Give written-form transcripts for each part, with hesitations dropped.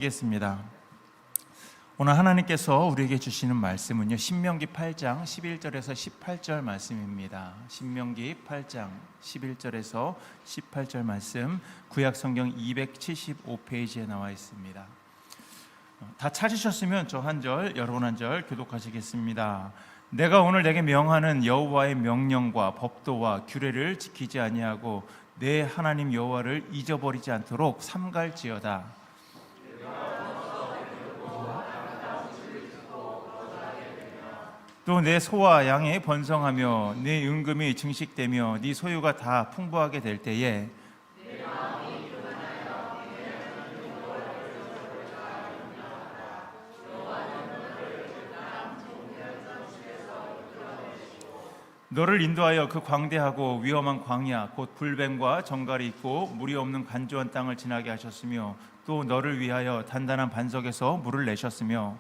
겠습니다. 오늘 하나님께서 우리에게 주시는 말씀은요, 신명기 8장 11절에서 18절 말씀입니다. 신명기 8장 11절에서 18절 말씀, 구약 성경 275페이지에 나와 있습니다. 다 찾으셨으면 저 한 절, 여러분 한 절 교독하시겠습니다. 내가 오늘 내게 명하는 여호와의 명령과 법도와 규례를 지키지 아니하고 내 하나님 여호와를 잊어버리지 않도록 삼갈지어다. 또 내 소와 양이 번성하며 네 은금이 증식되며 네 소유가 다 풍부하게 될 때에 너를 인도하여 그 광대하고 위험한 광야 곧 불뱀과 정갈이 있고 물이 없는 간조한 땅을 지나게 하셨으며 또 너를 위하여 단단한 반석에서 물을 내셨으며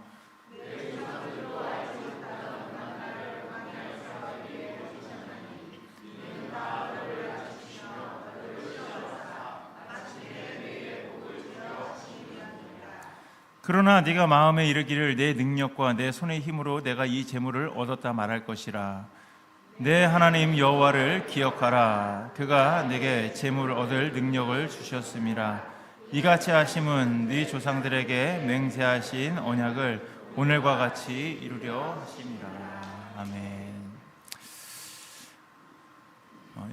그러나 네가 마음에 이르기를 내 능력과 내 손의 힘으로 내가 이 재물을 얻었다 말할 것이라. 내 하나님 여호와를 기억하라. 그가 내게 재물을 얻을 능력을 주셨음이라. 이같이 하심은 네 조상들에게 맹세하신 언약을 오늘과 같이 이루려 하심이라. 아멘.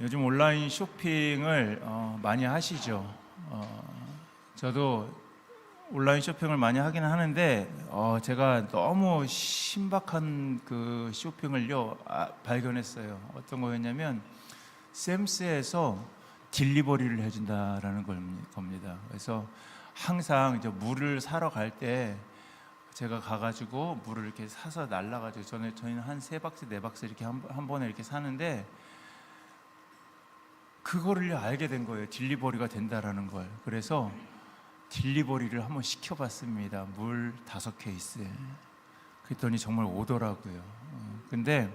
요즘 온라인 쇼핑을 많이 하시죠. 저도 온라인 쇼핑을 많이 하긴 하는데 제가 너무 신박한 그 쇼핑을요 발견했어요. 어떤 거였냐면 샘스에서 딜리버리를 해준다라는 겁니다. 그래서 항상 이제 물을 사러 갈 때 제가 가가지고 물을 이렇게 사서 날라가지고 저희는 한 3박스 4박스 이렇게 한 번에 이렇게 사는데 그거를 알게 된 거예요. 딜리버리가 된다라는 걸. 그래서 딜리버리를 한번 시켜봤습니다. 물 5케이스. 그랬더니 정말 오더라고요. 근데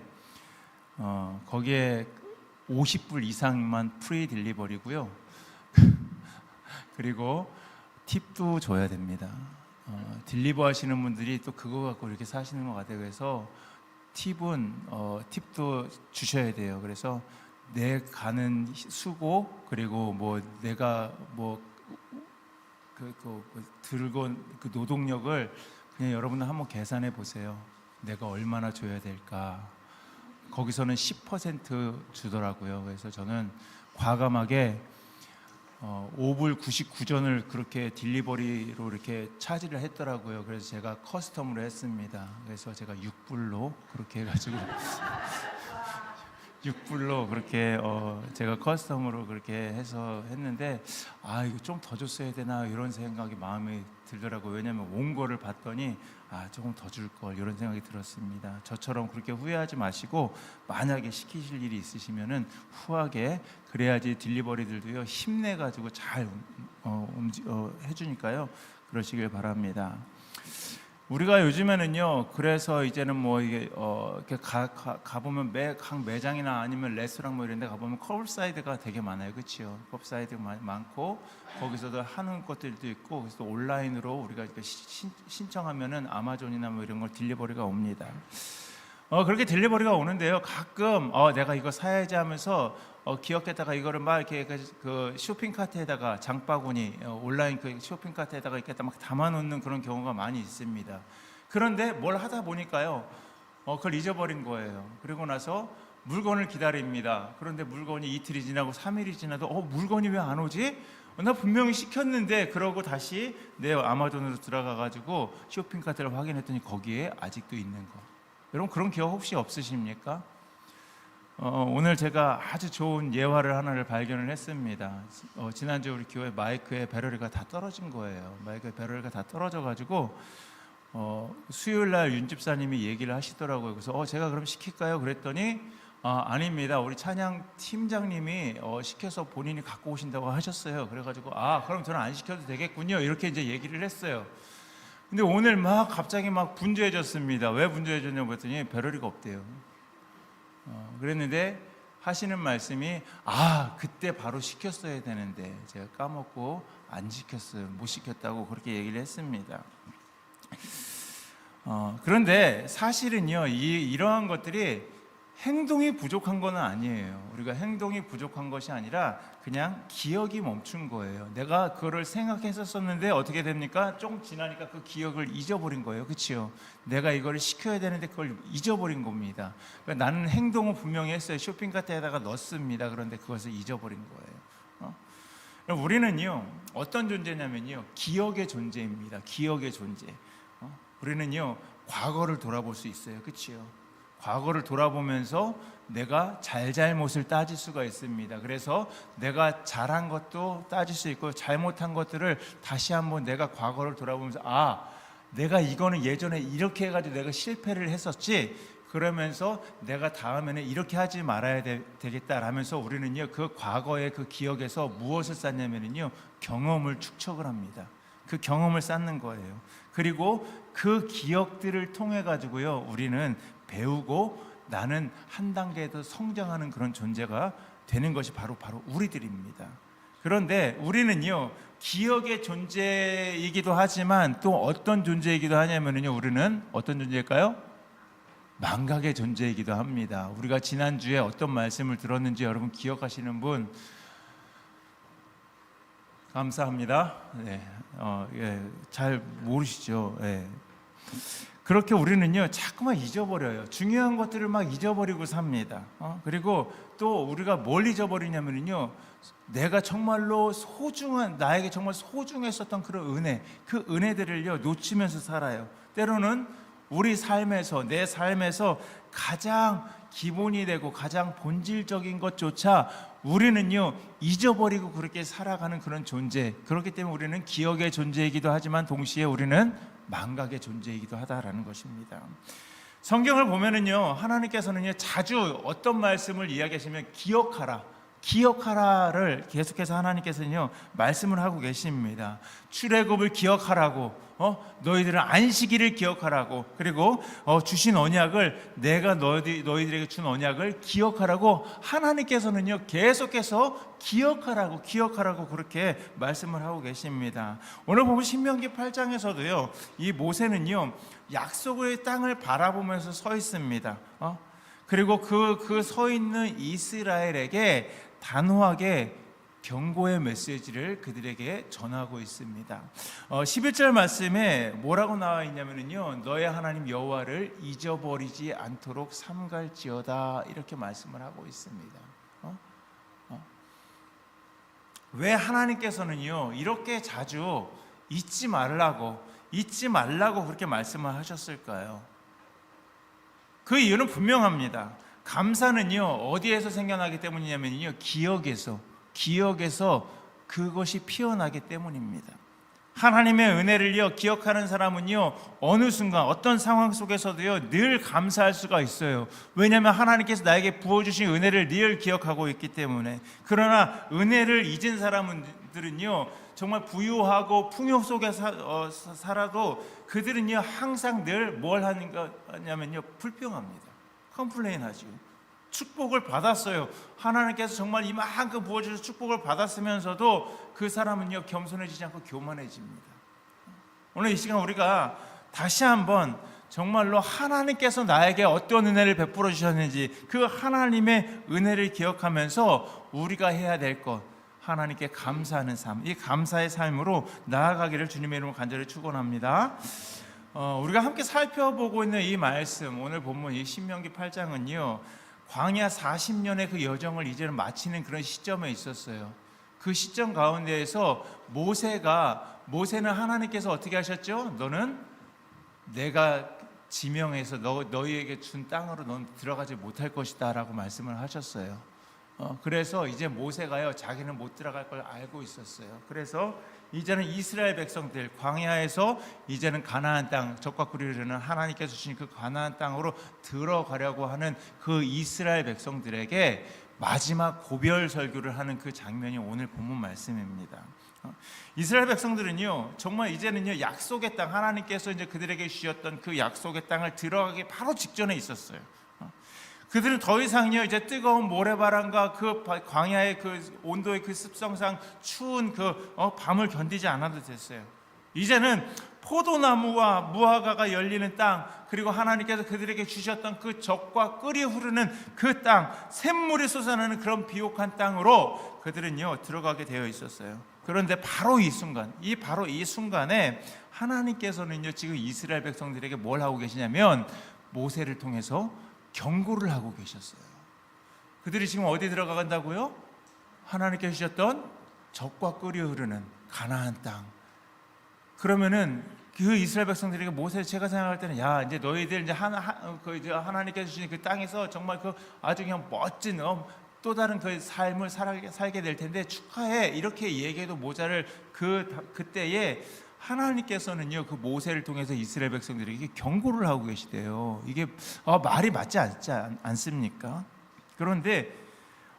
거기에 50불 이상만 프리 딜리버리고요. 그리고 팁도 줘야 됩니다. 딜리버 하시는 분들이 또 그거 갖고 이렇게 사시는 것 같아요. 그래서 팁도 주셔야 돼요. 그래서 내 가는 수고, 그리고 뭐 내가 들고 그 노동력을 그냥 여러분들 한번 계산해 보세요. 내가 얼마나 줘야 될까? 거기서는 10% 주더라고요. 그래서 저는 과감하게 5불 99전을 그렇게 딜리버리로 이렇게 차지를 했더라고요. 그래서 제가 커스텀으로 했습니다. 그래서 제가 6불로 그렇게 해가지고 6불로 그렇게 제가 커스텀으로 그렇게 해서 했는데 이거 좀 더 줬어야 되나 이런 생각이 마음에 들더라고요. 왜냐하면 온 거를 봤더니 조금 더 줄 걸 이런 생각이 들었습니다. 저처럼 그렇게 후회하지 마시고 만약에 시키실 일이 있으시면은 후하게, 그래야지 딜리버리들도요 힘내가지고 잘 해주니까요. 그러시길 바랍니다. 우리가 요즘에는요, 그래서 이제는 뭐 이게 이렇게 가보면 각 매장이나 아니면 레스토랑 뭐 이런 데 가보면 컵사이드가 되게 많아요. 그렇죠? 컵사이드가 많고 거기서도 하는 것들도 있고, 그래서 온라인으로 우리가 이렇게 신청하면은 아마존이나 뭐 이런 걸 딜리버리가 옵니다. 그렇게 딜리버리가 오는데요, 가끔 내가 이거 사야지 하면서 기억했다가 이거를 막 이렇게 그 쇼핑카트에다가 장바구니, 온라인 그 쇼핑카트에다가 이렇게 막 담아놓는 그런 경우가 많이 있습니다. 그런데 뭘 하다 보니까요, 그걸 잊어버린 거예요. 그리고 나서 물건을 기다립니다. 그런데 물건이 이틀이 지나고 3일이 지나도 물건이 왜 안 오지? 나 분명히 시켰는데. 그러고 다시 내 아마존으로 들어가가지고 쇼핑카트를 확인했더니 거기에 아직도 있는 거. 여러분 그런 기억 혹시 없으십니까? 오늘 제가 아주 좋은 예화를 하나를 발견을 했습니다. 지난주 우리 교회 마이크에 배럴이가 다 떨어진 거예요. 마이크에 배럴이가 다 떨어져가지고 수요일날 윤 집사님이 얘기를 하시더라고요. 그래서 제가 그럼 시킬까요? 그랬더니 아닙니다. 우리 찬양 팀장님이 시켜서 본인이 갖고 오신다고 하셨어요. 그래가지고 그럼 저는 안 시켜도 되겠군요. 이렇게 이제 얘기를 했어요. 근데 오늘 갑자기 분주해졌습니다. 왜 분주해졌냐고 했더니 배럴이가 없대요. 그랬는데 하시는 말씀이 그때 바로 시켰어야 되는데 제가 까먹고 안 지켰어요. 못 지켰다고 그렇게 얘기를 했습니다. 그런데 사실은요, 이러한 것들이 행동이 부족한 건 아니에요. 우리가 행동이 부족한 것이 아니라 그냥 기억이 멈춘 거예요. 내가 그거를 생각했었는데 어떻게 됩니까? 조금 지나니까 그 기억을 잊어버린 거예요. 그렇죠? 내가 이거를 시켜야 되는데 그걸 잊어버린 겁니다. 그러니까 나는 행동을 분명히 했어요. 쇼핑카트에다가 넣었습니다. 그런데 그것을 잊어버린 거예요. 우리는요, 어떤 존재냐면요, 기억의 존재입니다. 기억의 존재. 우리는요, 과거를 돌아볼 수 있어요. 그렇죠? 과거를 돌아보면서 내가 잘못을 따질 수가 있습니다. 그래서 내가 잘한 것도 따질 수 있고 잘못한 것들을 다시 한번 내가 과거를 돌아보면서 내가 이거는 예전에 이렇게 해가지고 내가 실패를 했었지, 그러면서 내가 다음에는 이렇게 하지 말아야 되겠다라면서 우리는요, 그 과거의 그 기억에서 무엇을 쌓냐면요, 경험을 축적을 합니다. 그 경험을 쌓는 거예요. 그리고 그 기억들을 통해 가지고요, 우리는 배우고 나는 한 단계 더 성장하는 그런 존재가 되는 것이 바로 우리들입니다. 그런데 우리는요, 기억의 존재이기도 하지만 또 어떤 존재이기도 하냐면요, 우리는 어떤 존재일까요? 망각의 존재이기도 합니다. 우리가 지난주에 어떤 말씀을 들었는지 여러분 기억하시는 분? 감사합니다. 네, 잘 모르시죠? 네. 그렇게 우리는요, 자꾸만 잊어버려요. 중요한 것들을 막 잊어버리고 삽니다. 그리고 또 우리가 뭘 잊어버리냐면요, 내가 정말로 나에게 정말 소중했었던 그런 은혜, 그 은혜들을요, 놓치면서 살아요. 때로는 우리 삶에서, 내 삶에서 가장 기본이 되고 가장 본질적인 것조차 우리는요, 잊어버리고 그렇게 살아가는 그런 존재. 그렇기 때문에 우리는 기억의 존재이기도 하지만 동시에 우리는 망각의 존재이기도 하다라는 것입니다. 성경을 보면은요, 하나님께서는요, 자주 어떤 말씀을 이야기하시면 기억하라를 계속해서 하나님께서는요, 말씀을 하고 계십니다. 출애굽을 기억하라고, 너희들은 안식일을 기억하라고, 그리고 주신 언약을, 내가 너희들에게 준 언약을 기억하라고 하나님께서는요, 계속해서 기억하라고 그렇게 말씀을 하고 계십니다. 오늘 보면 신명기 8장에서도요, 이 모세는요, 약속의 땅을 바라보면서 서 있습니다. 그리고 그 서 있는 이스라엘에게 단호하게 경고의 메시지를 그들에게 전하고 있습니다. 11절 말씀에 뭐라고 나와 있냐면요, 너의 하나님 여호와를 잊어버리지 않도록 삼갈지어다, 이렇게 말씀을 하고 있습니다. 왜 하나님께서는요, 이렇게 자주 잊지 말라고 그렇게 말씀을 하셨을까요? 그 이유는 분명합니다. 감사는요, 어디에서 생겨나기 때문이냐면요, 기억에서 그것이 피어나기 때문입니다. 하나님의 은혜를요, 기억하는 사람은요, 어느 순간 어떤 상황 속에서도요, 늘 감사할 수가 있어요. 왜냐하면 하나님께서 나에게 부어주신 은혜를 늘 기억하고 있기 때문에. 그러나 은혜를 잊은 사람들은요, 정말 부유하고 풍요 속에 살아도 그들은요, 항상 늘 뭘 하냐면요, 불평합니다. 컴플레인하죠. 축복을 받았어요. 하나님께서 정말 이만큼 부어주셔서 축복을 받았으면서도 그 사람은요, 겸손해지지 않고 교만해집니다. 오늘 이 시간 우리가 다시 한번 정말로 하나님께서 나에게 어떤 은혜를 베풀어 주셨는지 그 하나님의 은혜를 기억하면서 우리가 해야 될 것, 하나님께 감사하는 삶, 이 감사의 삶으로 나아가기를 주님의 이름으로 간절히 축원합니다. 우리가 함께 살펴보고 있는 이 말씀, 오늘 본문 이 신명기 8장은요, 광야 40년의 그 여정을 이제는 마치는 그런 시점에 있었어요. 그 시점 가운데에서 모세는 하나님께서 어떻게 하셨죠? 너는 내가 지명해서 너희에게 준 땅으로 넌 들어가지 못할 것이다 라고 말씀을 하셨어요. 그래서 이제 모세가요, 자기는 못 들어갈 걸 알고 있었어요. 그래서 이제는 이스라엘 백성들, 광야에서 이제는 가나안 땅, 적과 꿀이 흐르는 하나님께서 주신 그 가나안 땅으로 들어가려고 하는 그 이스라엘 백성들에게 마지막 고별 설교를 하는 그 장면이 오늘 본문 말씀입니다. 이스라엘 백성들은요, 정말 이제는요, 약속의 땅, 하나님께서 이제 그들에게 주셨던 그 약속의 땅을 들어가기 바로 직전에 있었어요. 그들은 더 이상요 이제 뜨거운 모래바람과 그 광야의 그 온도의 그 습성상 추운 그 밤을 견디지 않아도 됐어요. 이제는 포도나무와 무화과가 열리는 땅, 그리고 하나님께서 그들에게 주셨던 그 젖과 끓이 흐르는 그 땅, 샘물이 솟아나는 그런 비옥한 땅으로 그들은요 들어가게 되어 있었어요. 그런데 바로 이 순간에 하나님께서는요 지금 이스라엘 백성들에게 뭘 하고 계시냐면 모세를 통해서 경고를 하고 계셨어요. 그들이 지금 어디 들어간다고요? 하나님께 주셨던 젖과 끓이 흐르는 가나안 땅. 그러면은 그 이스라엘 백성들에게 모세, 제가 생각할 때는 야 이제 너희들 이제 하나님께서 주신 그 땅에서 정말 그 아주 그냥 멋진 또 다른 그 삶을 살게 될 텐데 축하해, 이렇게 얘기해도 모자를 그때에 하나님께서는요 그 모세를 통해서 이스라엘 백성들에게 경고를 하고 계시대요. 이게 말이 맞지 않습니까? 그런데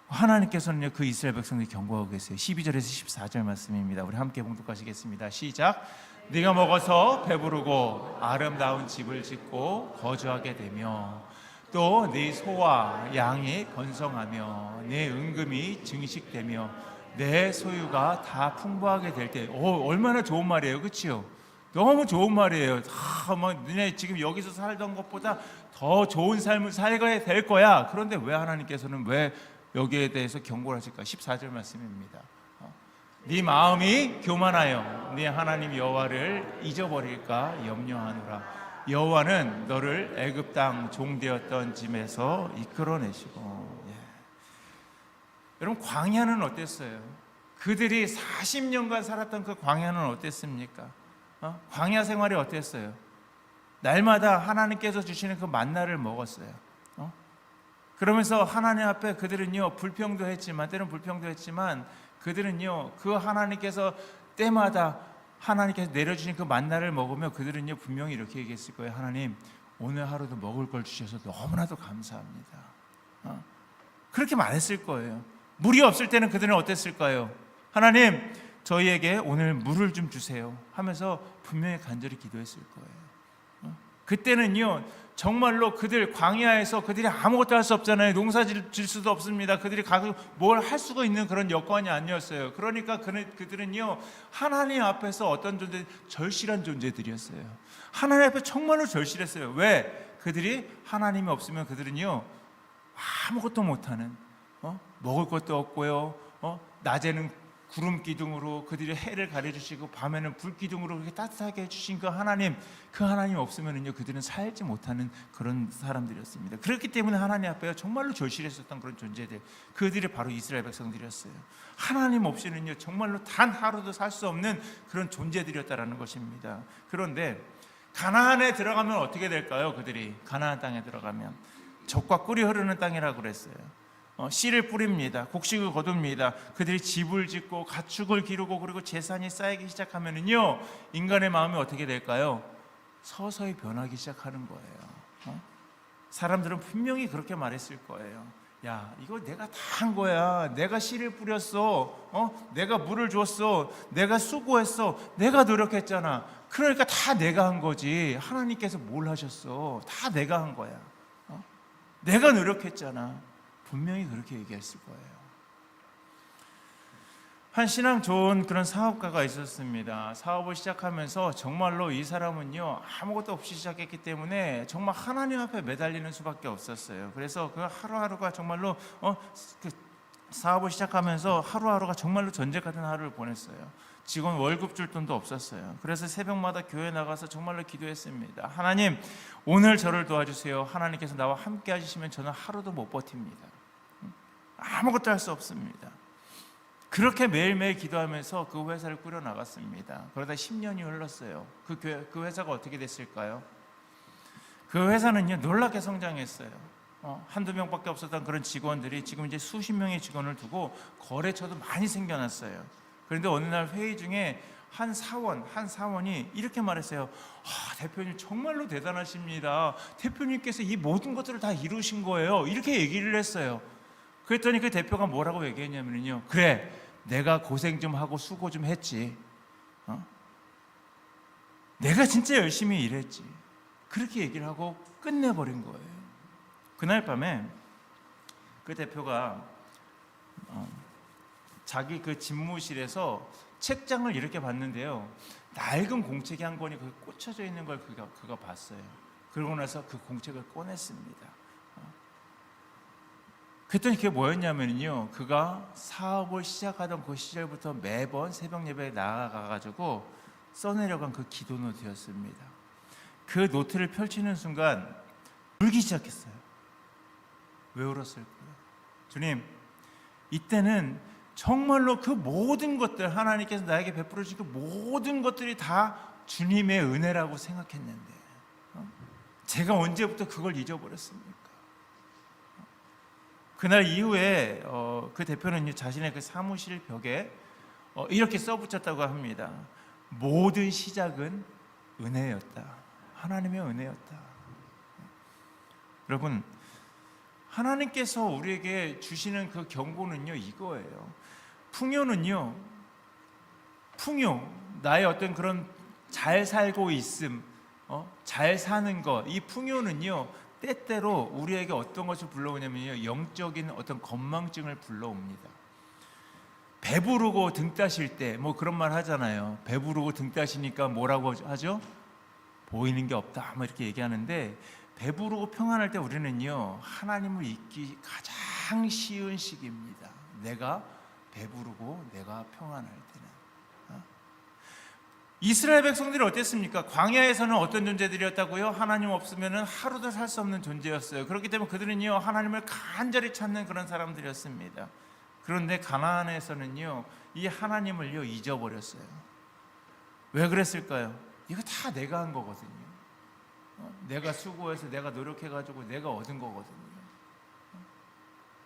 하나님께서는요 그 이스라엘 백성들이 경고하고 계세요. 12절에서 14절 말씀입니다. 우리 함께 봉독하시겠습니다. 시작. 네가 먹어서 배부르고 아름다운 집을 짓고 거주하게 되며 또 네 소와 양이 번성하며 네 은금이 증식되며 내 소유가 다 풍부하게 될 때, 얼마나 좋은 말이에요, 그렇죠? 너무 좋은 말이에요. 너네 지금 여기서 살던 것보다 더 좋은 삶을 살게 될 거야. 그런데 왜 하나님께서는 왜 여기에 대해서 경고를 하실까? 14절 말씀입니다. 네 마음이 교만하여 네 하나님 여호와를 잊어버릴까 염려하노라. 여호와는 너를 애굽 땅 종되었던 집에서 이끌어내시고. 여러분, 광야는 어땠어요? 그들이 40년간 살았던 그 광야는 어땠습니까? 광야 생활이 어땠어요? 날마다 하나님께서 주시는 그 만나를 먹었어요. 그러면서 하나님 앞에 그들은요 불평도 했지만, 때는 불평도 했지만, 그들은요 그 하나님께서 때마다 하나님께서 내려주신 그 만나를 먹으며 그들은요 분명히 이렇게 얘기했을 거예요. 하나님, 오늘 하루도 먹을 걸 주셔서 너무나도 감사합니다. 그렇게 말했을 거예요. 물이 없을 때는 그들은 어땠을까요? 하나님, 저희에게 오늘 물을 좀 주세요 하면서 분명히 간절히 기도했을 거예요. 그때는요 정말로 그들 광야에서 그들이 아무것도 할 수 없잖아요. 농사 질 수도 없습니다. 그들이 가서 뭘 할 수가 있는 그런 여건이 아니었어요. 그러니까 그들은요 하나님 앞에서 어떤 존재, 절실한 존재들이었어요. 하나님 앞에 정말로 절실했어요. 왜? 그들이 하나님이 없으면 그들은요 아무것도 못하는, 먹을 것도 없고요, 낮에는 구름 기둥으로 그들이 해를 가려주시고 밤에는 불 기둥으로 그렇게 따뜻하게 해주신 그 하나님 없으면은요 그들은 살지 못하는 그런 사람들이었습니다. 그렇기 때문에 하나님 앞에 정말로 절실했었던 그런 존재들, 그들이 바로 이스라엘 백성들이었어요. 하나님 없이는요 정말로 단 하루도 살 수 없는 그런 존재들이었다라는 것입니다. 그런데 가나안에 들어가면 어떻게 될까요? 그들이 가나안 땅에 들어가면 젖과 꿀이 흐르는 땅이라고 그랬어요. 씨를 뿌립니다. 곡식을 거둡니다. 그들이 집을 짓고 가축을 기르고 그리고 재산이 쌓이기 시작하면은요 인간의 마음이 어떻게 될까요? 서서히 변하기 시작하는 거예요. 사람들은 분명히 그렇게 말했을 거예요. 야, 이거 내가 다 한 거야. 내가 씨를 뿌렸어. 내가 물을 줬어. 내가 수고했어. 내가 노력했잖아. 그러니까 다 내가 한 거지. 하나님께서 뭘 하셨어? 다 내가 한 거야. 내가 노력했잖아. 분명히 그렇게 얘기했을 거예요. 한 신앙 좋은 그런 사업가가 있었습니다. 사업을 시작하면서 정말로 이 사람은요 아무것도 없이 시작했기 때문에 정말 하나님 앞에 매달리는 수밖에 없었어요. 그래서 그 하루하루가 정말로 그 사업을 시작하면서 하루하루가 정말로 전쟁 같은 하루를 보냈어요. 직원 월급 줄 돈도 없었어요. 그래서 새벽마다 교회 나가서 정말로 기도했습니다. 하나님, 오늘 저를 도와주세요. 하나님께서 나와 함께 하시면 저는 하루도 못 버팁니다. 아무것도 할 수 없습니다. 그렇게 매일매일 기도하면서 그 회사를 꾸려나갔습니다. 그러다 10년이 흘렀어요. 그 회사가 어떻게 됐을까요? 그 회사는요 놀랍게 성장했어요. 한두 명밖에 없었던 그런 직원들이 지금 이제 수십 명의 직원을 두고 거래처도 많이 생겨났어요. 그런데 어느 날 회의 중에 한 사원이 이렇게 말했어요. 대표님 정말로 대단하십니다. 대표님께서 이 모든 것들을 다 이루신 거예요. 이렇게 얘기를 했어요. 그랬더니 그 대표가 뭐라고 얘기했냐면요, 그래, 내가 고생 좀 하고 수고 좀 했지. 내가 진짜 열심히 일했지. 그렇게 얘기를 하고 끝내버린 거예요. 그날 밤에 그 대표가 자기 그 집무실에서 책장을 이렇게 봤는데요, 낡은 공책이 한 권이 거기 꽂혀져 있는 걸 그가 봤어요. 그러고 나서 그 공책을 꺼냈습니다. 그랬더니 그게 뭐였냐면요, 그가 사업을 시작하던 그 시절부터 매번 새벽 예배에 나아가가지고 써내려간 그 기도 노트였습니다. 그 노트를 펼치는 순간 울기 시작했어요. 왜 울었을까요? 주님, 이때는 정말로 그 모든 것들, 하나님께서 나에게 베풀어 주신 그 모든 것들이 다 주님의 은혜라고 생각했는데 제가 언제부터 그걸 잊어버렸습니까? 그날 이후에 그 대표는 자신의 그 사무실 벽에 이렇게 써붙였다고 합니다. 모든 시작은 은혜였다. 하나님의 은혜였다. 여러분, 하나님께서 우리에게 주시는 그 경고는요, 이거예요. 풍요는요, 나의 어떤 그런 잘 살고 있음, 잘 사는 것, 이 풍요는요, 때때로 우리에게 어떤 것을 불러오냐면요, 영적인 어떤 건망증을 불러옵니다. 배부르고 등 따실 때 뭐 그런 말 하잖아요. 배부르고 등 따시니까 뭐라고 하죠? 보이는 게 없다, 뭐 이렇게 얘기하는데, 배부르고 평안할 때 우리는요, 하나님을 잊기 가장 쉬운 시기입니다. 내가 배부르고 내가 평안할 때는. 이스라엘 백성들이 어땠습니까? 광야에서는 어떤 존재들이었다고요? 하나님 없으면 하루도 살 수 없는 존재였어요. 그렇기 때문에 그들은요, 하나님을 간절히 찾는 그런 사람들이었습니다. 그런데 가나안에서는요, 이 하나님을요, 잊어버렸어요. 왜 그랬을까요? 이거 다 내가 한 거거든요. 내가 수고해서 내가 노력해가지고 내가 얻은 거거든요.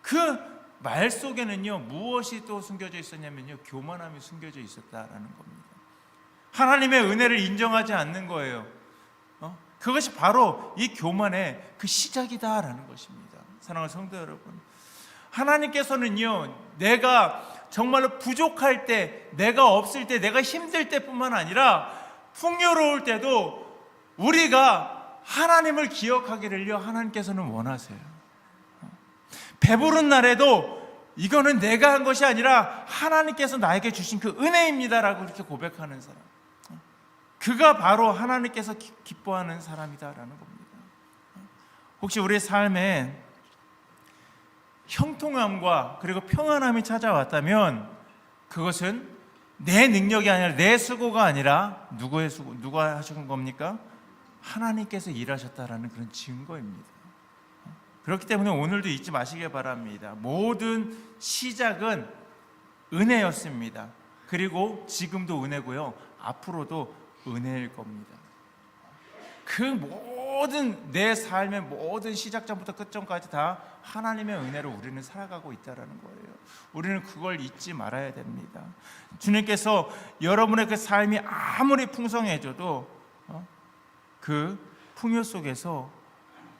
그 말 속에는요, 무엇이 또 숨겨져 있었냐면요, 교만함이 숨겨져 있었다라는 겁니다. 하나님의 은혜를 인정하지 않는 거예요. 그것이 바로 이 교만의 그 시작이다라는 것입니다. 사랑하는 성도 여러분, 하나님께서는요, 내가 정말로 부족할 때, 내가 없을 때, 내가 힘들 때뿐만 아니라 풍요로울 때도 우리가 하나님을 기억하기를요, 하나님께서는 원하세요. 배부른 날에도 이거는 내가 한 것이 아니라 하나님께서 나에게 주신 그 은혜입니다라고 이렇게 고백하는 사람, 그가 바로 하나님께서 기뻐하는 사람이다라는 겁니다. 혹시 우리의 삶에 형통함과 그리고 평안함이 찾아왔다면 그것은 내 능력이 아니라 내 수고가 아니라 누구의 수고, 누가 하신 겁니까? 하나님께서 일하셨다라는 그런 증거입니다. 그렇기 때문에 오늘도 잊지 마시기 바랍니다. 모든 시작은 은혜였습니다. 그리고 지금도 은혜고요, 앞으로도 은혜일 겁니다. 그 모든 내 삶의 모든 시작점부터 끝점까지 다 하나님의 은혜로 우리는 살아가고 있다는 거예요. 우리는 그걸 잊지 말아야 됩니다. 주님께서 여러분의 그 삶이 아무리 풍성해져도 그 풍요 속에서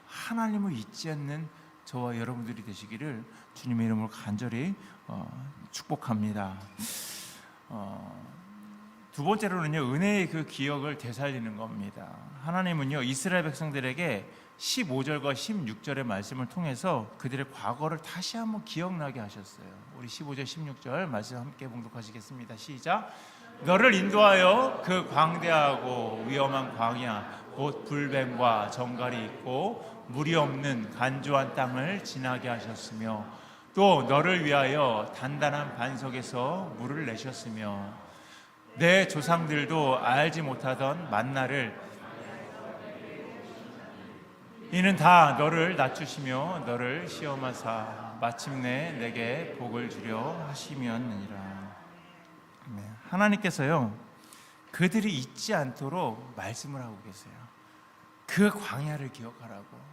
하나님을 잊지 않는 저와 여러분들이 되시기를 주님의 이름으로 간절히 축복합니다. 두 번째로는요, 은혜의 그 기억을 되살리는 겁니다. 하나님은요, 이스라엘 백성들에게 15절과 16절의 말씀을 통해서 그들의 과거를 다시 한번 기억나게 하셨어요. 우리 15절 16절 말씀 함께 봉독하시겠습니다. 시작. 너를 인도하여 그 광대하고 위험한 광야 곧 불뱀과 정갈이 있고 물이 없는 간조한 땅을 지나게 하셨으며, 또 너를 위하여 단단한 반석에서 물을 내셨으며, 내 조상들도 알지 못하던 만나를, 이는 다 너를 낮추시며 너를 시험하사 마침내 내게 복을 주려 하심이었느니라. 하나님께서요, 그들이 잊지 않도록 말씀을 하고 계세요. 그 광야를 기억하라고.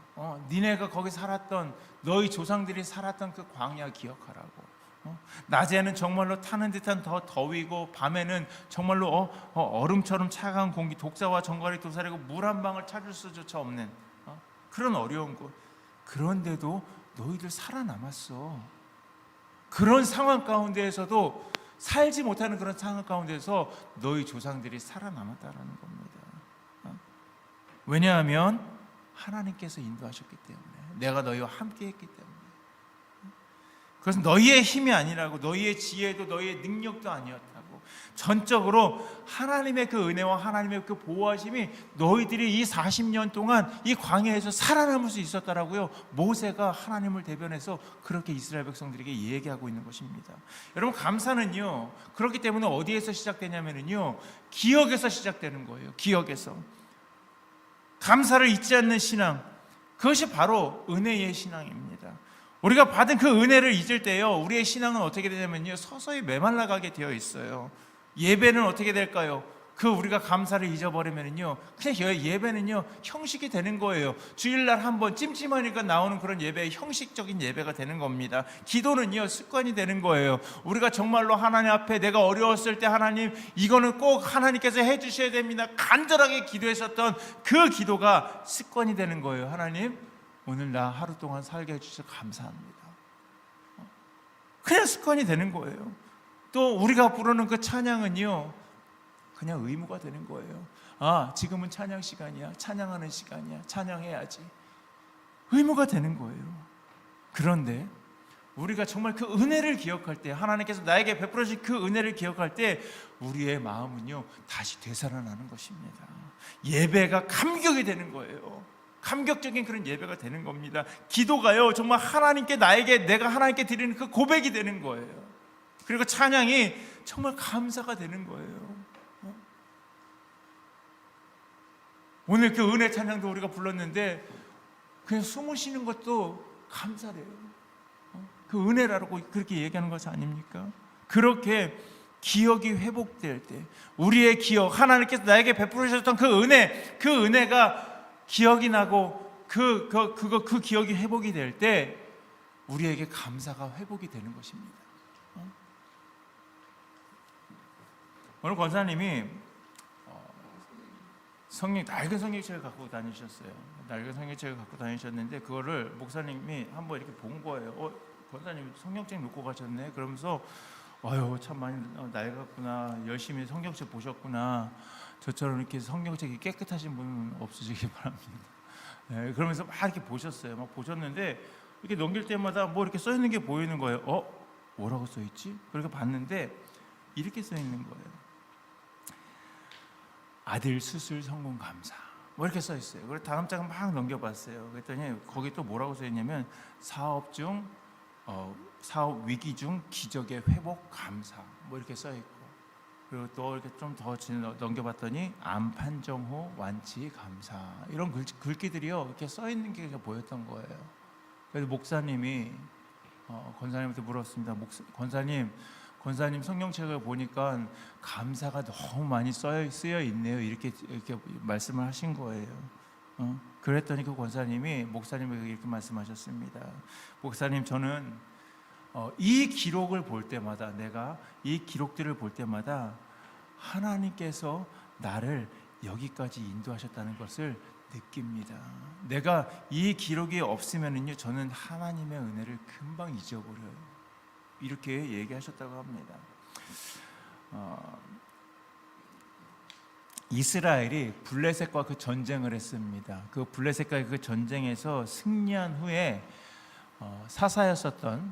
니네가 거기 살았던, 너희 조상들이 살았던 그 광야 기억하라고. 낮에는 정말로 타는 듯한 더 더위고, 밤에는 정말로 얼음처럼 차가운 공기, 독사와 정갈이 도사리고 물 한 방울 찾을 수조차 없는 그런 어려운 곳. 그런데도 너희들 살아남았어. 그런 상황 가운데에서도, 살지 못하는 그런 상황 가운데서 너희 조상들이 살아남았다라는 겁니다. 왜냐하면 하나님께서 인도하셨기 때문에, 내가 너희와 함께 했기 때문에. 그것은 너희의 힘이 아니라고, 너희의 지혜도 너희의 능력도 아니었다고. 전적으로 하나님의 그 은혜와 하나님의 그 보호하심이 너희들이 이 40년 동안 이 광야에서 살아남을 수 있었다라고요. 모세가 하나님을 대변해서 그렇게 이스라엘 백성들에게 얘기하고 있는 것입니다. 여러분, 감사는요, 그렇기 때문에 어디에서 시작되냐면요, 기억에서 시작되는 거예요. 기억에서. 감사를 잊지 않는 신앙, 그것이 바로 은혜의 신앙입니다. 우리가 받은 그 은혜를 잊을 때요, 우리의 신앙은 어떻게 되냐면요, 서서히 메말라가게 되어 있어요. 예배는 어떻게 될까요? 그 우리가 감사를 잊어버리면요, 그냥 예배는요 형식이 되는 거예요. 주일날 한번 찜찜하니까 나오는 그런 예배, 형식적인 예배가 되는 겁니다. 기도는요 습관이 되는 거예요. 우리가 정말로 하나님 앞에 내가 어려웠을 때 하나님 이거는 꼭 하나님께서 해주셔야 됩니다, 간절하게 기도했었던 그 기도가 습관이 되는 거예요. 하나님, 오늘 나 하루 동안 살게 해주셔서 감사합니다. 그냥 습관이 되는 거예요. 또 우리가 부르는 그 찬양은요, 그냥 의무가 되는 거예요. 아, 지금은 찬양 시간이야, 찬양하는 시간이야, 찬양해야지. 의무가 되는 거예요. 그런데 우리가 정말 그 은혜를 기억할 때, 하나님께서 나에게 베풀어 주신 그 은혜를 기억할 때 우리의 마음은요 다시 되살아나는 것입니다. 예배가 감격이 되는 거예요. 감격적인 그런 예배가 되는 겁니다. 기도가요 정말 하나님께, 내가 하나님께 드리는 그 고백이 되는 거예요. 그리고 찬양이 정말 감사가 되는 거예요. 오늘 그 은혜 찬양도 우리가 불렀는데 그냥 숨을 쉬는 것도 감사래요. 그 은혜라고 그렇게 얘기하는 것이 아닙니까? 그렇게 기억이 회복될 때, 우리의 기억, 하나님께서 나에게 베풀어 주셨던 그 은혜가 기억이 나고 그 기억이 회복이 될 때 우리에게 감사가 회복이 되는 것입니다. 오늘 권사님이 낡은 성경책을 갖고 다니셨어요. 낡은 성경책을 갖고 다니셨는데 그거를 목사님이 한번 이렇게 본 거예요. 권사님 성경책 놓고 가셨네. 그러면서 아유, 참 많이 낡았구나, 열심히 성경책 보셨구나, 저처럼 이렇게 성경책이 깨끗하신 분은 없으시기 바랍니다. 네, 그러면서 막 이렇게 보셨어요. 막 보셨는데 이렇게 넘길 때마다 뭐 이렇게 써 있는 게 보이는 거예요. 뭐라고 써 있지? 그렇게 봤는데 이렇게 써 있는 거예요. 아들 수술 성공 감사, 뭐 이렇게 써 있어요. 그래서 다음 장을 막 넘겨봤어요. 그랬더니 거기 또 뭐라고 써 있냐면 사업 위기 중 기적의 회복 감사, 뭐 이렇게 써 있고, 그리고 또 이렇게 좀 더 넘겨봤더니 암 판정 후 완치 감사, 이런 글귀들이요 이렇게 써 있는 게 보였던 거예요. 그래서 목사님이 권사님한테 물었습니다. 권사님 성경책을 보니까 감사가 너무 많이 쓰여 있네요. 이렇게 말씀을 하신 거예요. 그랬더니 그 권사님이 목사님에게 이렇게 말씀하셨습니다. 목사님, 저는 이 기록을 볼 때마다, 내가 이 기록들을 볼 때마다 하나님께서 나를 여기까지 인도하셨다는 것을 느낍니다. 내가 이 기록이 없으면은요 저는 하나님의 은혜를 금방 잊어버려요. 이렇게 얘기하셨다고 합니다. 이스라엘이 블레셋과 그 전쟁을 했습니다. 그 블레셋과 그 전쟁에서 승리한 후에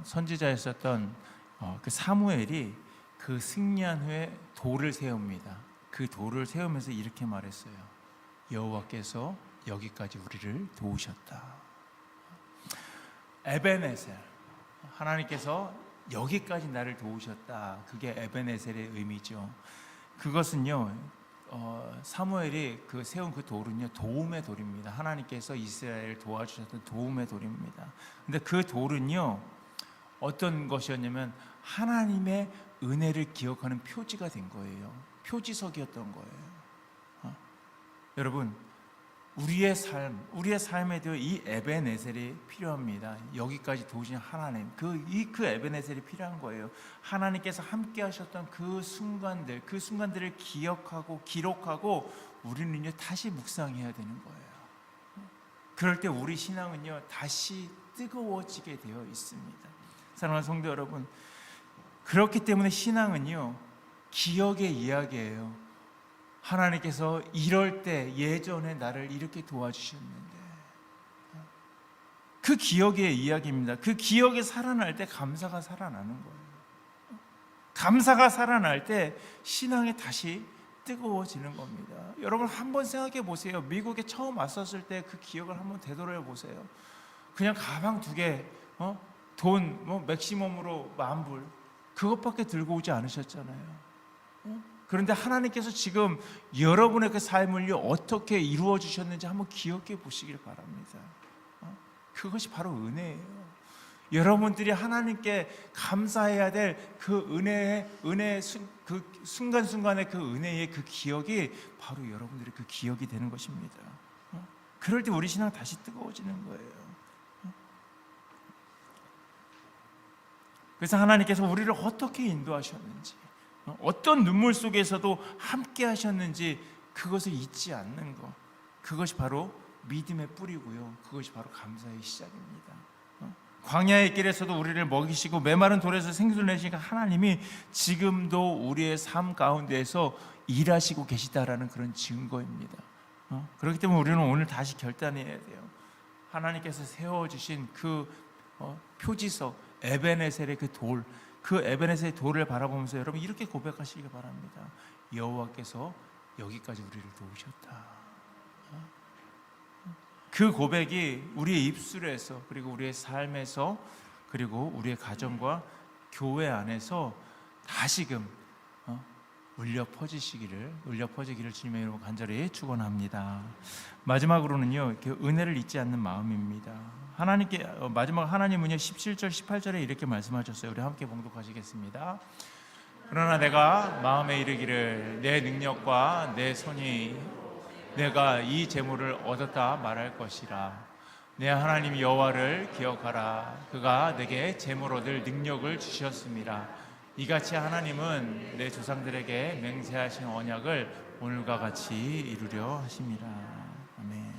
선지자였었던 그 사무엘이 그 승리한 후에 돌을 세웁니다. 그 돌을 세우면서 이렇게 말했어요. 여호와께서 여기까지 우리를 도우셨다. 에베네셀, 하나님께서 여기까지 나를 도우셨다. 그게 에베네셀의 의미죠. 그것은요 사무엘이 세운 그 돌은요 도움의 돌입니다. 하나님께서 이스라엘을 도와주셨던 도움의 돌입니다. 근데 그 돌은요 어떤 것이었냐면 하나님의 은혜를 기억하는 표지가 된 거예요. 표지석이었던 거예요. 여러분, 우리의 삶에도 이 에베네셀이 필요합니다. 여기까지 도우신 하나님, 그 에베네셀이 필요한 거예요. 하나님께서 함께 하셨던 그 순간들을 기억하고 기록하고 우리는요 다시 묵상해야 되는 거예요. 그럴 때 우리 신앙은요 다시 뜨거워지게 되어 있습니다. 사랑하는 성도 여러분, 그렇기 때문에 신앙은요 기억의 이야기예요. 하나님께서 이럴 때 예전에 나를 이렇게 도와주셨는데, 그 기억의 이야기입니다. 그 기억이 살아날 때 감사가 살아나는 거예요. 감사가 살아날 때 신앙이 다시 뜨거워지는 겁니다. 여러분 한번 생각해 보세요. 미국에 처음 왔었을 때 그 기억을 한번 되돌려 보세요. 그냥 가방 2개, 돈 맥시멈으로 10,000불 그것밖에 들고 오지 않으셨잖아요. 그런데 하나님께서 지금 여러분의 그 삶을 어떻게 이루어 주셨는지 한번 기억해 보시길 바랍니다. 그것이 바로 은혜예요. 여러분들이 하나님께 감사해야 될 그 은혜의 그 순간순간의 그 은혜의 그 기억이 바로 여러분들의 그 기억이 되는 것입니다. 그럴 때 우리 신앙 다시 뜨거워지는 거예요. 그래서 하나님께서 우리를 어떻게 인도하셨는지, 어떤 눈물 속에서도 함께 하셨는지 그것을 잊지 않는 것, 그것이 바로 믿음의 뿌리고요. 그것이 바로 감사의 시작입니다. 광야의 길에서도 우리를 먹이시고 메마른 돌에서 생수를 내시니까 하나님이 지금도 우리의 삶 가운데에서 일하시고 계시다라는 그런 증거입니다. 그렇기 때문에 우리는 오늘 다시 결단해야 돼요. 하나님께서 세워주신 그 표지석 에베네셀의 그 돌, 그 에베네셀의 돌을 바라보면서 여러분 이렇게 고백하시기 바랍니다. 여호와께서 여기까지 우리를 도우셨다. 그 고백이 우리의 입술에서, 그리고 우리의 삶에서, 그리고 우리의 가정과 교회 안에서 다시금 울려 퍼지기를 주님의 이름으로 간절히 축원합니다. 마지막으로는요, 이렇게 은혜를 잊지 않는 마음입니다. 하나님께 마지막 하나님은요 17절 18절에 이렇게 말씀하셨어요. 우리 함께 봉독하시겠습니다. 그러나 내가 마음에 이르기를 내 능력과 내 손이 내가 이 재물을 얻었다 말할 것이라. 내 하나님 여호와를 기억하라. 그가 내게 재물 얻을 능력을 주셨습니다. 이같이 하나님은 내 조상들에게 맹세하신 언약을 오늘과 같이 이루려 하심이라. 아멘.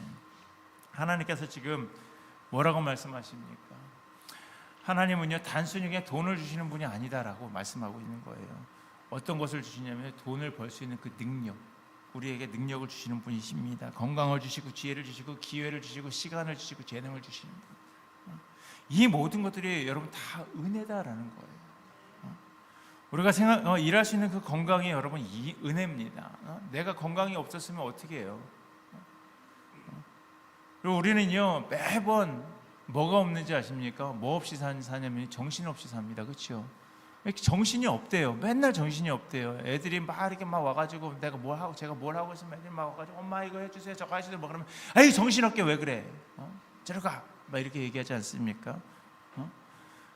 하나님께서 지금 뭐라고 말씀하십니까? 하나님은요 단순히 그냥 돈을 주시는 분이 아니다라고 말씀하고 있는 거예요. 어떤 것을 주시냐면 돈을 벌 수 있는 그 능력, 우리에게 능력을 주시는 분이십니다. 건강을 주시고 지혜를 주시고 기회를 주시고 시간을 주시고 재능을 주시는 분. 이 모든 것들이 여러분 다 은혜다라는 거예요. 우리가 일할 수 있는 그 건강이 여러분 이 은혜입니다. 내가 건강이 없었으면 어떻게 해요? 그리고 우리는요 매번 뭐가 없는지 아십니까? 뭐 없이 사냐면 정신없이 삽니다. 그렇죠? 정신이 없대요. 맨날 정신이 없대요. 애들이 막 이렇게 막 와가지고 내가 뭘 하고 제가 뭘 하고 있으면 애들이 막 와가지고 엄마 이거 해주세요 저거 해주세요 뭐 그러면 아이 정신없게 왜 그래? 저리 가! 막 이렇게 얘기하지 않습니까?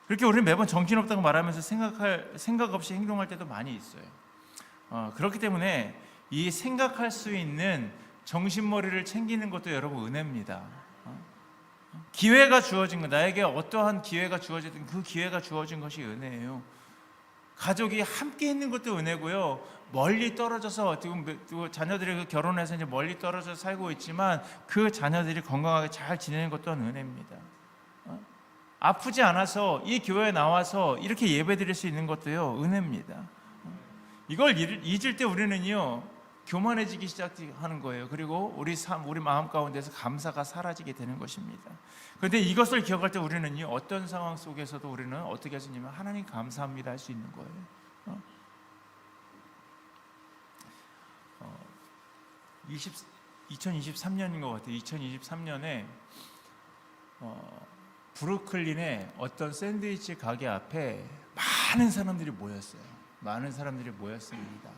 그렇게 우리는 매번 정신없다고 말하면서 생각 없이 행동할 때도 많이 있어요. 그렇기 때문에 이 생각할 수 있는 정신머리를 챙기는 것도 여러분 은혜입니다. 기회가 주어진 거, 나에게 어떠한 기회가 주어지든 그 기회가 주어진 것이 은혜예요. 가족이 함께 있는 것도 은혜고요. 멀리 떨어져서 지금 자녀들이 결혼해서 이제 멀리 떨어져 살고 있지만 그 자녀들이 건강하게 잘 지내는 것도 은혜입니다. 아프지 않아서 이 교회에 나와서 이렇게 예배드릴 수 있는 것도요 은혜입니다. 이걸 잊을 때 우리는요 교만해지기 시작하는 거예요. 그리고 우리 마음 가운데서 감사가 사라지게 되는 것입니다. 그런데 이것을 기억할 때 우리는요 어떤 상황 속에서도 우리는 어떻게 할 수 있냐면 하나님 감사합니다 할 수 있는 거예요. 2023년인 것 같아요. 2023년에 브루클린의 어떤 샌드위치 가게 앞에 많은 사람들이 모였어요. 많은 사람들이 모였습니다.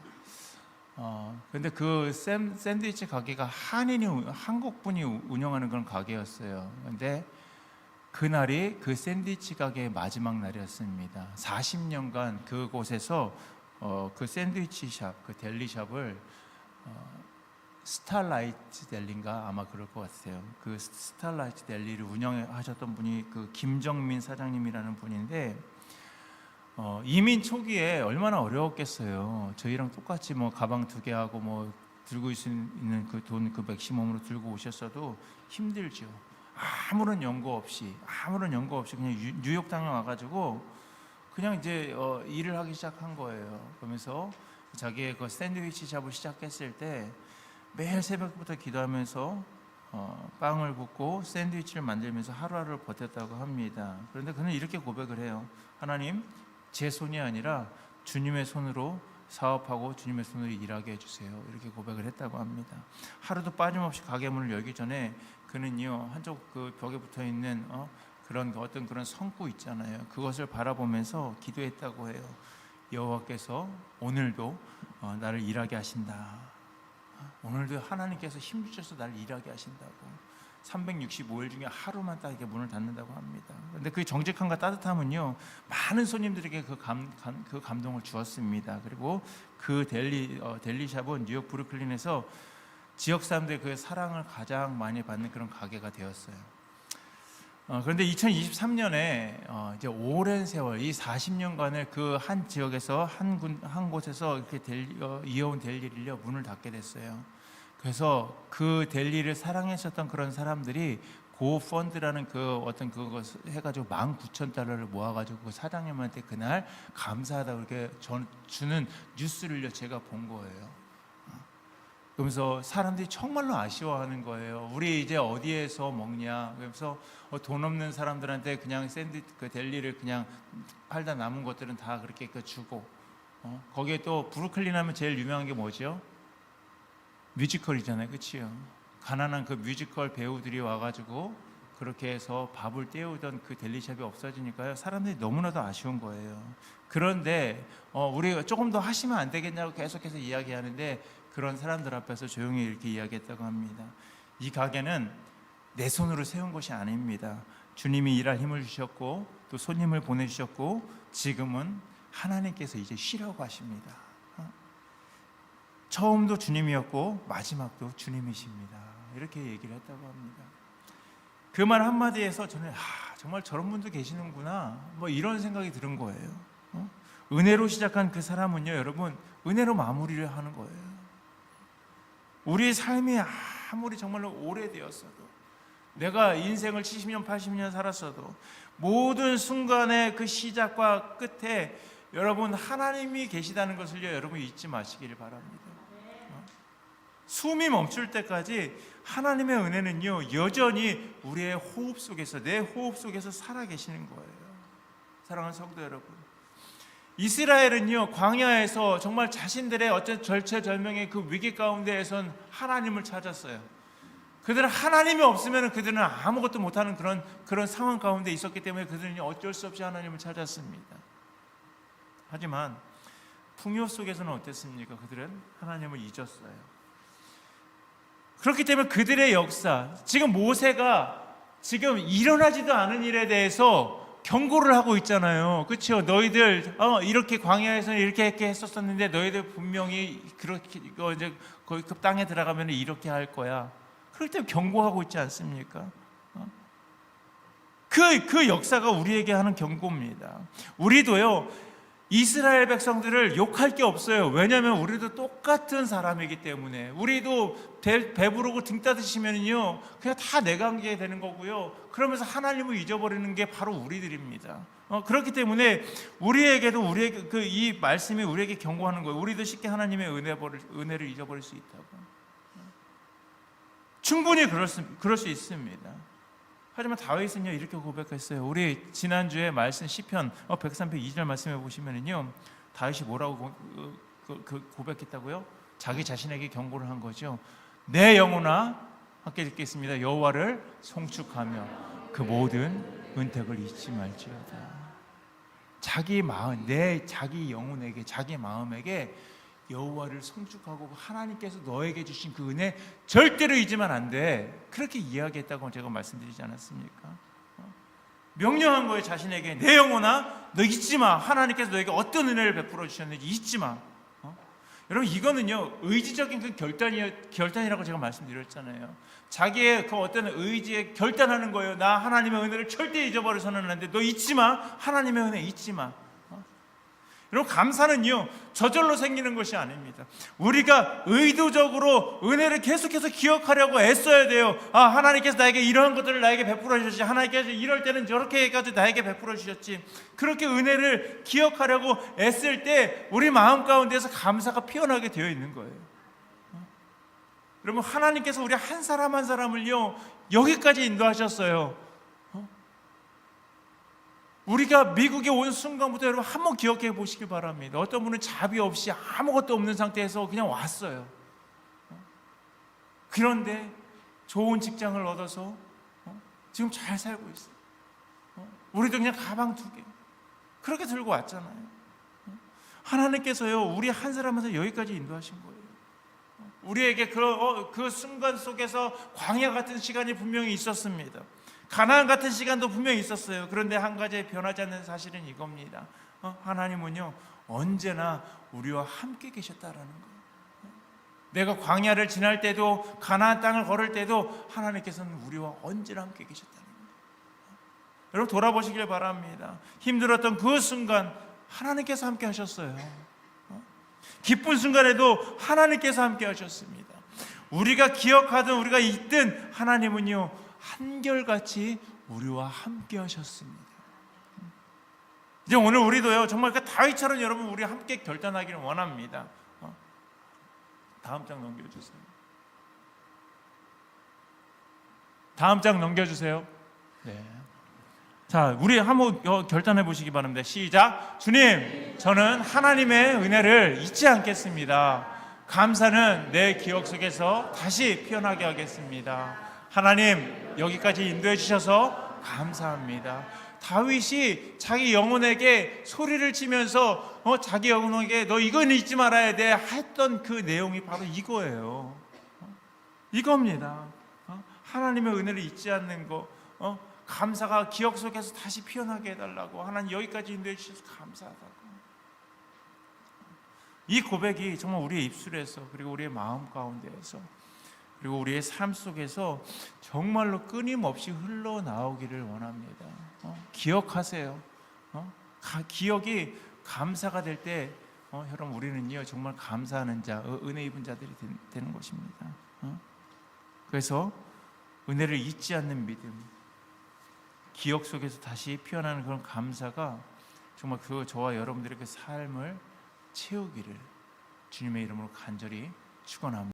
근데 그 샌드위치 가게가 한국 분이 운영하는 그런 가게였어요. 근데 그날이 그 샌드위치 가게의 마지막 날이었습니다. 40년간 그곳에서 그 샌드위치 샵, 그 델리샵을 스타라이트 델리인가 아마 그럴 것 같아요. 그 스타라이트 델리를 운영하셨던 분이 그 김정민 사장님이라는 분인데 이민 초기에 얼마나 어려웠겠어요. 저희랑 똑같이 뭐 가방 2개 하고 뭐 들고 있는 그 돈 그 맥시멈으로 들고 오셨어도 힘들죠. 아무런 연고 없이 그냥 뉴욕당에 와가지고 그냥 이제 일을 하기 시작한 거예요. 그러면서 자기의 그 샌드위치 샵을 시작했을 때 매일 새벽부터 기도하면서 빵을 굽고 샌드위치를 만들면서 하루하루를 버텼다고 합니다. 그런데 그는 이렇게 고백을 해요. 하나님, 제 손이 아니라 주님의 손으로 사업하고 주님의 손으로 일하게 해주세요. 이렇게 고백을 했다고 합니다. 하루도 빠짐없이 가게 문을 열기 전에 그는요, 한쪽 그 벽에 붙어 있는 그런 어떤 그런 성구 있잖아요. 그것을 바라보면서 기도했다고 해요. 여호와께서 오늘도 나를 일하게 하신다. 오늘도 하나님께서 힘 주셔서 나를 일하게 하신다고. 365일 중에 하루만 딱 이렇게 문을 닫는다고 합니다. 그런데 그 정직함과 따뜻함은요, 많은 손님들에게 그 감동을 주었습니다. 그리고 그 델리샵은 뉴욕 브루클린에서 지역 사람들의 그 사랑을 가장 많이 받는 그런 가게가 되었어요. 그런데 2023년에 이제 오랜 세월, 이 40년간을 그 한 지역에서 한 곳에서 이렇게 이어온 델리를요, 문을 닫게 됐어요. 그래서 그 델리를 사랑했었던 그런 사람들이 고펀드라는 그 어떤 그것 해가지고 $19,000를 모아가지고 그 사장님한테 그날 감사하다고 이렇게 주는 뉴스를요, 제가 본 거예요. 그러면서 사람들이 정말로 아쉬워하는 거예요. 우리 이제 어디에서 먹냐? 그래서 돈 없는 사람들한테 그냥 그 델리를 그냥 팔다 남은 것들은 다 그렇게 주고, 거기에 또 브루클린 하면 제일 유명한 게 뭐죠? 뮤지컬이잖아요, 그치요? 가난한 그 뮤지컬 배우들이 와가지고 그렇게 해서 밥을 때우던 그 델리샵이 없어지니까요, 사람들이 너무나도 아쉬운 거예요. 그런데 우리가 조금 더 하시면 안 되겠냐고 계속해서 이야기하는데, 그런 사람들 앞에서 조용히 이렇게 이야기했다고 합니다. 이 가게는 내 손으로 세운 것이 아닙니다. 주님이 일할 힘을 주셨고 또 손님을 보내주셨고 지금은 하나님께서 이제 쉬려고 하십니다. 처음도 주님이었고 마지막도 주님이십니다. 이렇게 얘기를 했다고 합니다. 그 말 한마디에서 저는 정말 저런 분도 계시는구나, 뭐 이런 생각이 드는 거예요. 은혜로 시작한 그 사람은요, 여러분, 은혜로 마무리를 하는 거예요. 우리의 삶이 아무리 정말로 오래되었어도, 내가 인생을 70년 80년 살았어도 모든 순간의 그 시작과 끝에 여러분 하나님이 계시다는 것을요, 여러분 잊지 마시기를 바랍니다. 숨이 멈출 때까지 하나님의 은혜는요, 여전히 우리의 호흡 속에서, 내 호흡 속에서 살아계시는 거예요. 사랑하는 성도 여러분, 이스라엘은요, 광야에서 정말 자신들의 어떤 절체절명의 그 위기 가운데에선 하나님을 찾았어요. 그들은 하나님이 없으면 그들은 아무것도 못하는 그런 상황 가운데 있었기 때문에 그들은 어쩔 수 없이 하나님을 찾았습니다. 하지만 풍요 속에서는 어땠습니까? 그들은 하나님을 잊었어요. 그렇기 때문에 그들의 역사, 지금 모세가 지금 일어나지도 않은 일에 대해서 경고를 하고 있잖아요. 그렇죠? 너희들 이렇게 광야에서는 이렇게 했었었는데 너희들 분명히 그렇게 이제 거기 그 땅에 들어가면 이렇게 할 거야. 그럴 때 경고하고 있지 않습니까? 그 역사가 우리에게 하는 경고입니다. 우리도요, 이스라엘 백성들을 욕할 게 없어요. 왜냐하면 우리도 똑같은 사람이기 때문에. 우리도 배부르고 등 따드시면요, 그냥 다 내가 한 게 되는 거고요. 그러면서 하나님을 잊어버리는 게 바로 우리들입니다. 그렇기 때문에 우리에게도 우리에게 이 말씀이 우리에게 경고하는 거예요. 우리도 쉽게 하나님의 은혜를 잊어버릴 수 있다고. 충분히 그럴 수 있습니다. 하지만 다윗은요, 이렇게 고백했어요. 우리 지난주에 말씀 시편 103편 2절 말씀해 보시면은요, 다윗이 뭐라고 고백했다고요? 자기 자신에게 경고를 한 거죠. 내 영혼아, 함께 읽겠습니다. 여호와를 송축하며 그 모든 은택을 잊지 말지어다. 자기 마음, 자기 영혼에게, 자기 마음에게 여호와를 송축하고 하나님께서 너에게 주신 그 은혜 절대로 잊으면 안 돼. 그렇게 이야기했다고 제가 말씀드리지 않았습니까? 명령한 거예요. 자신에게. 내 영혼아, 너 잊지 마. 하나님께서 너에게 어떤 은혜를 베풀어 주셨는지 잊지 마. 여러분, 이거는요, 의지적인 그 결단이라고 제가 말씀드렸잖아요. 자기의 그 어떤 의지에 결단하는 거예요. 나 하나님의 은혜를 절대 잊어버려서는 안 돼. 너 잊지 마. 하나님의 은혜 잊지 마. 여러분, 감사는요, 저절로 생기는 것이 아닙니다. 우리가 의도적으로 은혜를 계속해서 기억하려고 애써야 돼요. 하나님께서 나에게 이러한 것들을 나에게 베풀어 주셨지. 하나님께서 이럴 때는 저렇게 해가지고 나에게 베풀어 주셨지. 그렇게 은혜를 기억하려고 애쓸 때 우리 마음 가운데서 감사가 피어나게 되어 있는 거예요. 여러분, 하나님께서 우리 한 사람 한 사람을요 여기까지 인도하셨어요. 우리가 미국에 온 순간부터 여러분 한번 기억해 보시길 바랍니다. 어떤 분은 자비 없이 아무것도 없는 상태에서 그냥 왔어요. 그런데 좋은 직장을 얻어서 지금 잘 살고 있어요. 우리도 그냥 가방 2개 그렇게 들고 왔잖아요. 하나님께서요 우리 한 사람에서 여기까지 인도하신 거예요. 우리에게 그 순간 속에서 광야 같은 시간이 분명히 있었습니다. 가나안 같은 시간도 분명히 있었어요. 그런데 한 가지 변하지 않는 사실은 이겁니다. 하나님은요 언제나 우리와 함께 계셨다라는 거예요. 내가 광야를 지날 때도 가나안 땅을 걸을 때도 하나님께서는 우리와 언제나 함께 계셨다는 거예요. 여러분, 돌아보시길 바랍니다. 힘들었던 그 순간 하나님께서 함께 하셨어요. 기쁜 순간에도 하나님께서 함께 하셨습니다. 우리가 기억하든 우리가 잊든 하나님은요 한결같이 우리와 함께 하셨습니다. 이제 오늘 우리도요 정말 그 다윗처럼 여러분 우리 함께 결단하기를 원합니다. 다음 장 넘겨주세요. 다음 장 넘겨주세요. 네. 자, 우리 한번 결단해 보시기 바랍니다. 시작. 주님, 저는 하나님의 은혜를 잊지 않겠습니다. 감사는 내 기억 속에서 다시 피어나게 하겠습니다. 하나님, 여기까지 인도해 주셔서 감사합니다. 다윗이 자기 영혼에게 소리를 치면서 자기 영혼에게 너 이건 잊지 말아야 돼 했던 그 내용이 바로 이거예요. 이겁니다. 하나님의 은혜를 잊지 않는 거, 감사가 기억 속에서 다시 피어나게 해달라고. 하나님 여기까지 인도해 주셔서 감사하다고. 이 고백이 정말 우리의 입술에서, 그리고 우리의 마음 가운데에서, 그리고 우리의 삶 속에서 정말로 끊임없이 흘러나오기를 원합니다. 기억하세요. 기억이 감사가 될 때 여러분 우리는요 정말 감사하는 자, 은혜 입은 자들이 되는 것입니다. 그래서 은혜를 잊지 않는 믿음, 기억 속에서 다시 피어나는 그런 감사가 정말 저와 여러분들의 그 삶을 채우기를 주님의 이름으로 간절히 축원합니다.